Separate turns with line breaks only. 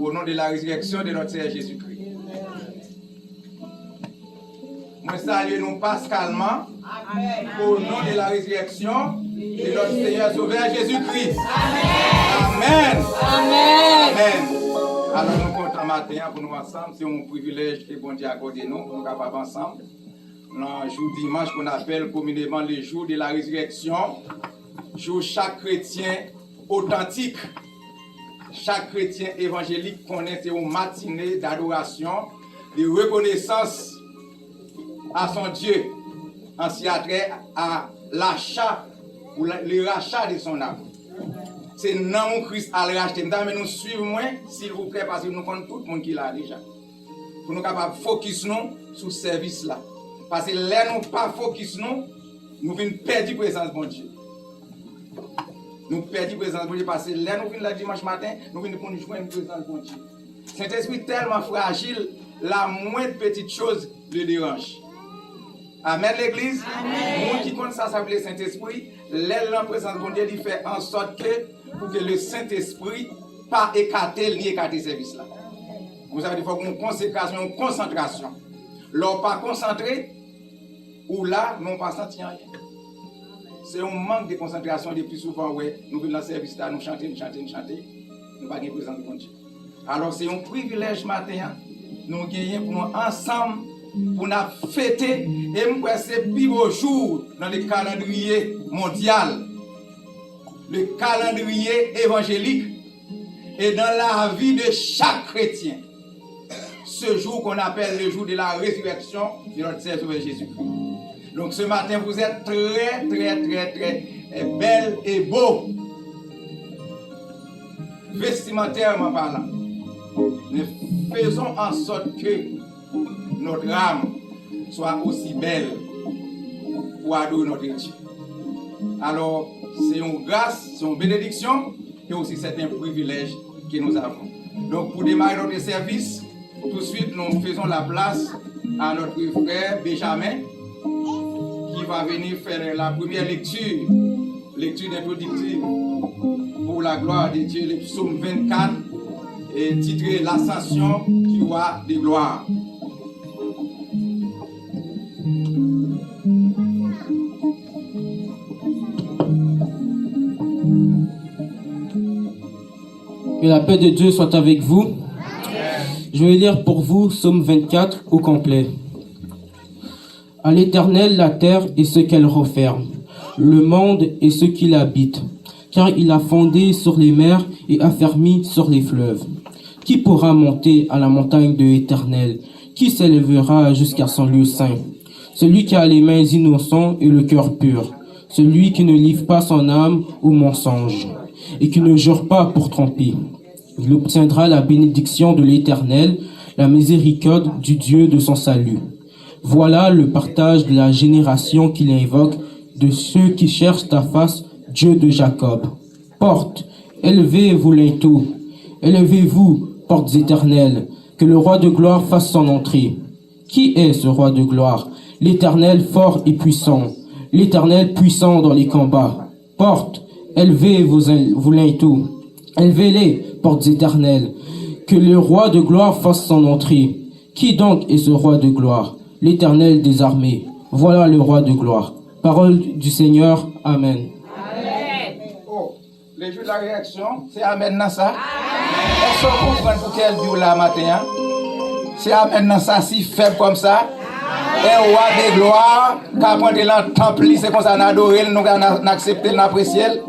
Au nom de la résurrection de notre Seigneur Jésus-Christ. Moi salue nous paskalement au nom de la résurrection de notre Seigneur Sauveur Jésus-Christ. Amen.
Amen.
Amen. Alors nous comptons matin pour nous ensemble. C'est un privilège que bon Dieu a accordé nous pour nous capables ensemble. Le jour dimanche qu'on appelle communément le jour de la résurrection. Jour chaque chrétien authentique. Chaque chrétien évangélique connaît une matinée d'adoration, de reconnaissance à son Dieu, en s'y attrait à l'achat ou le rachat de son âme. C'est non Christ à le racheter. Mais nous suivons moins, s'il vous plaît, parce que nous connaissons tout le monde qui l'a déjà. Pour nous capables de focus nous sur ce service là. Parce que là, nous pas focus nous venons perdre la présence de Dieu. Nous perdons la présence de Dieu parce que là, nous venons le dimanche matin, nous venons pour nous joindre la présence de Dieu. Saint-Esprit est tellement fragile, la moindre petite chose le dérange. Amen l'église. Amen. Qui compte ça s'appelle Saint-Esprit, la présence de Dieu, il fait en sorte que pour que le Saint-Esprit pas écarter ni écarter ce service là. Vous savez, il faut une consécration, une concentration. L'on pas concentré, ou là, nous pas senti rien. C'est un manque de concentration le plus souvent, ouais, nous venons dans le service là, nous chanter, nous pas de présence de Dieu. Alors c'est un privilège matin, nous gagnons pour nous ensemble, pour nous fêter, et nous c'est le plus beau jour dans le calendrier mondial, le calendrier évangélique, et dans la vie de chaque chrétien. Ce jour qu'on appelle le jour de la résurrection de notre Seigneur Jésus-Christ. Donc ce matin, vous êtes très belle et beau. Vestimentairement parlant. Nous faisons en sorte que notre âme soit aussi belle pour adorer notre Dieu. Alors, c'est une grâce, c'est une bénédiction et aussi c'est un privilège que nous avons. Donc pour démarrer notre service, tout de suite nous faisons la place à notre frère Benjamin qui va venir faire la première lecture introductive pour la gloire de Dieu, le psaume 24, et titré L'ascension du roi de gloire.
Que la paix de Dieu soit avec vous. Je vais lire pour vous psaume 24 au complet. À l'Éternel la terre et ce qu'elle renferme, le monde et ce qui l'habite, car il a fondé sur les mers et affermi sur les fleuves. Qui pourra monter à la montagne de l'Éternel? Qui s'élèvera jusqu'à son lieu saint? Celui qui a les mains innocentes et le cœur pur, celui qui ne livre pas son âme au mensonge et qui ne jure pas pour tromper. Il obtiendra la bénédiction de l'Éternel, la miséricorde du Dieu de son salut. Voilà le partage de la génération qu'il invoque, de ceux qui cherchent ta face, Dieu de Jacob. Portes, élevez-vous linteaux, élevez-vous, portes éternelles, que le roi de gloire fasse son entrée. Qui est ce roi de gloire? L'Éternel fort et puissant, l'Éternel puissant dans les combats. Portes, élevez vos linteaux, élevez-les, portes éternelles, que le roi de gloire fasse son entrée. Qui donc est ce roi de gloire? L'Éternel des armées. Voilà le roi de gloire. Parole du Seigneur. Amen.
Amen. Oh, le jour de la réaction, c'est Amen dans ça. Est-ce qu'on comprend pour quel jour là matin? C'est Amen dans ça, si faible comme ça. Un roi de gloire, qui a pointé dans le temple, c'est comme ça, on adore, nous acceptons, nous apprécions.